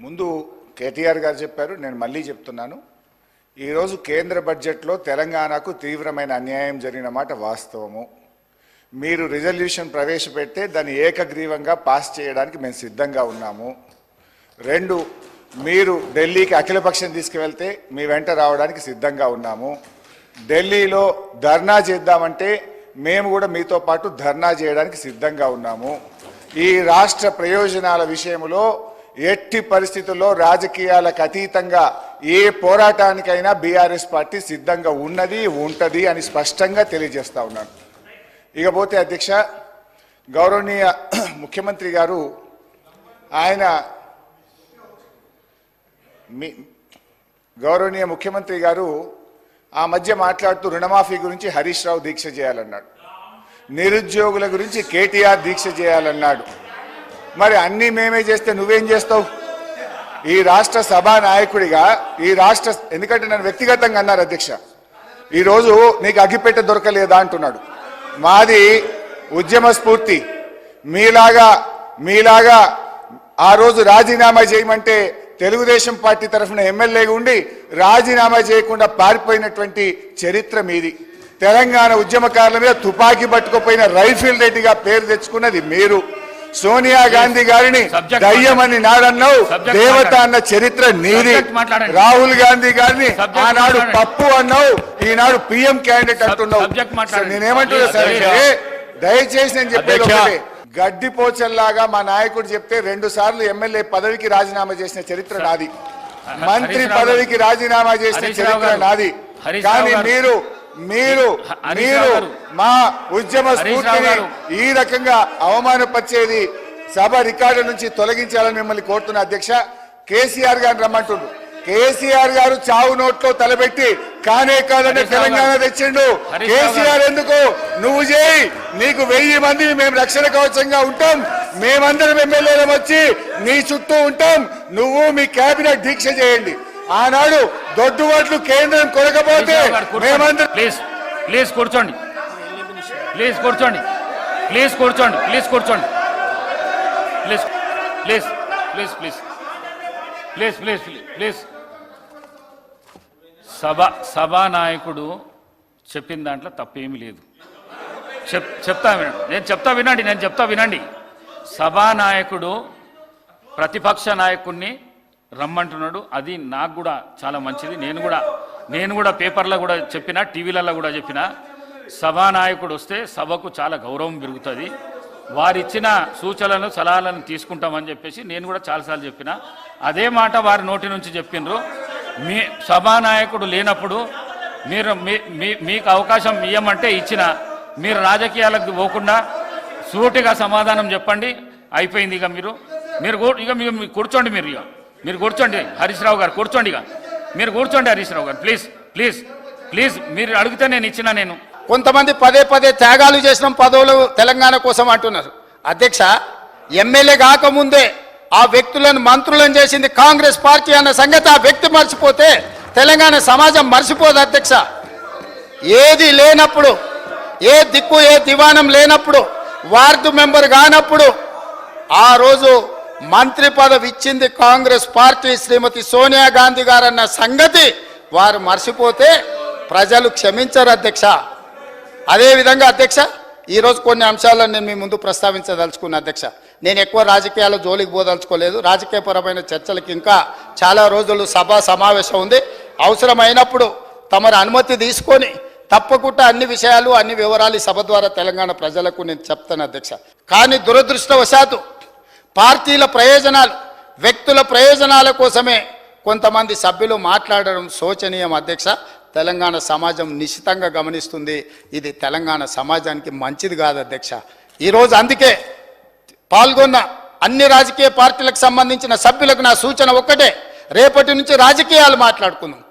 ముందు కేటీఆర్ గారు చెప్పారు, నేను మళ్ళీ చెప్తున్నాను. ఈరోజు కేంద్ర బడ్జెట్లో తెలంగాణకు తీవ్రమైన అన్యాయం జరిగిన మాట వాస్తవము. మీరు రిజల్యూషన్ ప్రవేశపెడితే దాన్ని ఏకగ్రీవంగా పాస్ చేయడానికి మేము సిద్ధంగా ఉన్నాము. 2, మీరు ఢిల్లీకి అఖిలపక్షం తీసుకువెళ్తే మీ వెంట రావడానికి సిద్ధంగా ఉన్నాము. ఢిల్లీలో ధర్నా చేద్దామంటే మేము కూడా మీతో పాటు ధర్నా చేయడానికి సిద్ధంగా ఉన్నాము. ఈ రాష్ట్ర ప్రయోజనాల విషయంలో ఎట్టి పరిస్థితుల్లో రాజకీయాలకు అతీతంగా ఏ పోరాటానికైనా బీఆర్ఎస్ పార్టీ సిద్ధంగా ఉన్నది, ఉంటది అని స్పష్టంగా తెలియజేస్తా ఉన్నాను. ఇకపోతే అధ్యక్ష, గౌరవనీయ ముఖ్యమంత్రి గారు ఆ మధ్య మాట్లాడుతూ రుణమాఫీ గురించి హరీష్ రావు దీక్ష చేయాలన్నాడు, నిరుద్యోగుల గురించి కేటీఆర్ దీక్ష చేయాలన్నాడు. మరి అన్నీ మేమే చేస్తే నువ్వేం చేస్తావు? ఈ రాష్ట్ర సభా నాయకుడిగా ఎందుకంటే నన్ను వ్యక్తిగతంగా అన్నారు అధ్యక్ష, ఈరోజు నీకు అగ్గిపెట్టె దొరకలేదా అంటున్నాడు. మాది ఉద్యమ స్ఫూర్తి. మీలాగా ఆ రోజు రాజీనామా చేయమంటే తెలుగుదేశం పార్టీ తరఫున ఎమ్మెల్యేగా ఉండి రాజీనామా చేయకుండా పారిపోయినటువంటి చరిత్ర మీది. తెలంగాణ ఉద్యమకారుల మీద తుపాకీ పట్టుకుపోయిన రైఫిల్ రెడ్డిగా పేరు తెచ్చుకున్నది మీరు. సోనియా గాంధీ గారిని దయ్యమని నాడన్నావు, దేవత అన్న చరిత్ర నీది. రాహుల్ గాంధీ గారిని ఆనాడు పప్పు అన్నావు, ఈనాడు పిఎం క్యాండిడేట్ అంటున్నావు. నేనేమంటున్నా సరే, దయచేసి నేను చెప్పేది ఒకటే, గడ్డిపోచల్లాగా మా నాయకుడు చెప్తే 2 సార్లు ఎమ్మెల్యే పదవికి రాజీనామా చేసిన చరిత్ర నాది, మంత్రి పదవికి రాజీనామా చేసిన చరిత్ర నాది. కానీ మీరు మా ఉద్యమ స్ఫూర్తిని ఈ రకంగా అవమానపరిచేది సభ రికార్డు నుంచి తొలగించాలని మిమ్మల్ని కోరుతున్నా అధ్యక్ష. కేసీఆర్ గారిని రమ్మంటుండు. కేసీఆర్ గారు చావు నోట్లో తలబెట్టి కానే కాదని తెలంగాణ తెచ్చిండు. కేసీఆర్ ఎందుకు? నువ్వు చేయి, నీకు 1000 మంది మేము రక్షణ కవచంగా ఉంటాం. మేమందరం ఎమ్మెల్యేలం వచ్చి నీ చుట్టూ ఉంటాం. నువ్వు మీ కేబినెట్ దీక్ష చేయండి. ఆనాడు దొడ్డుబాట్లు కేంద్రం కొనకపోతే మేమందరం ప్లీజ్ కూర్చోండి. సభానాయకుడు చెప్పిన దాంట్లో తప్పేమీ లేదు. నేను చెప్తా వినండి. సభానాయకుడు ప్రతిపక్ష నాయకుడిని రమ్మంటున్నాడు, అది నాకు కూడా చాలా మంచిది. నేను కూడా పేపర్లో కూడా చెప్పిన, టీవీలలో కూడా చెప్పిన, సభానాయకుడు వస్తే సభకు చాలా గౌరవం పెరుగుతుంది. వారిచ్చిన సూచనలను సలహాలను తీసుకుంటామని చెప్పేసి నేను కూడా చాలాసార్లు చెప్పిన. అదే మాట వారి నోటి నుంచి చెప్పినరు. మీ సభానాయకుడు లేనప్పుడు మీకు అవకాశం ఇవ్వమంటే ఇచ్చిన, మీరు రాజకీయాలకు పోకుండా సూటిగా సమాధానం చెప్పండి, అయిపోయింది. మీరు కూర్చోండి. మీరు కూర్చోండి హరీష్ రావు గారు, కూర్చోండి. మీరు కూర్చోండి హరీష్ రావు గారు, ప్లీజ్. మీరు అడిగితే నేను ఇచ్చిన. నేను కొంతమంది పదే త్యాగాలు చేసిన పదవులు తెలంగాణ కోసం అంటున్నారు. అధ్యక్ష, ఎమ్మెల్యే కాకముందే ఆ వ్యక్తులను మంత్రులను చేసింది కాంగ్రెస్ పార్టీ అన్న సంగతి ఆ వ్యక్తి మర్చిపోతే తెలంగాణ సమాజం మర్చిపోదు అధ్యక్ష. ఏది లేనప్పుడు, ఏ దిక్కు ఏ దివాణం లేనప్పుడు, వార్డు మెంబర్ కానప్పుడు ఆ రోజు మంత్రి పదవి ఇచ్చింది కాంగ్రెస్ పార్టీ, శ్రీమతి సోనియా గాంధీ గారన్న సంగతి వారు మర్చిపోతే ప్రజలు క్షమించరు అధ్యక్ష. అదేవిధంగా అధ్యక్ష, ఈరోజు కొన్ని అంశాలను నేను మీ ముందు ప్రస్తావించదలుచుకున్న అధ్యక్ష. నేను ఎక్కువ రాజకీయాల జోలికి పోదలుచుకోలేదు. రాజకీయపరమైన చర్చలకు ఇంకా చాలా రోజులు సభా సమావేశం ఉంది. అవసరమైనప్పుడు తమరు అనుమతి తీసుకొని తప్పకుండా అన్ని విషయాలు అన్ని వివరాలు సభ ద్వారా తెలంగాణ ప్రజలకు నేను చెప్తాను అధ్యక్ష. కానీ దురదృష్టవశాత్తు పార్టీల ప్రయోజనాలు, వ్యక్తుల ప్రయోజనాల కోసమే కొంతమంది సభ్యులు మాట్లాడడం శోచనీయం అధ్యక్ష. తెలంగాణ సమాజం నిశ్చితంగా గమనిస్తుంది. ఇది తెలంగాణ సమాజానికి మంచిది కాదు అధ్యక్ష. ఈరోజు అందుకే పాల్గొన్న అన్ని రాజకీయ పార్టీలకు సంబంధించిన సభ్యులకు నా సూచన ఒక్కటే, రేపటి నుంచి రాజకీయాలు మాట్లాడుకుందాం.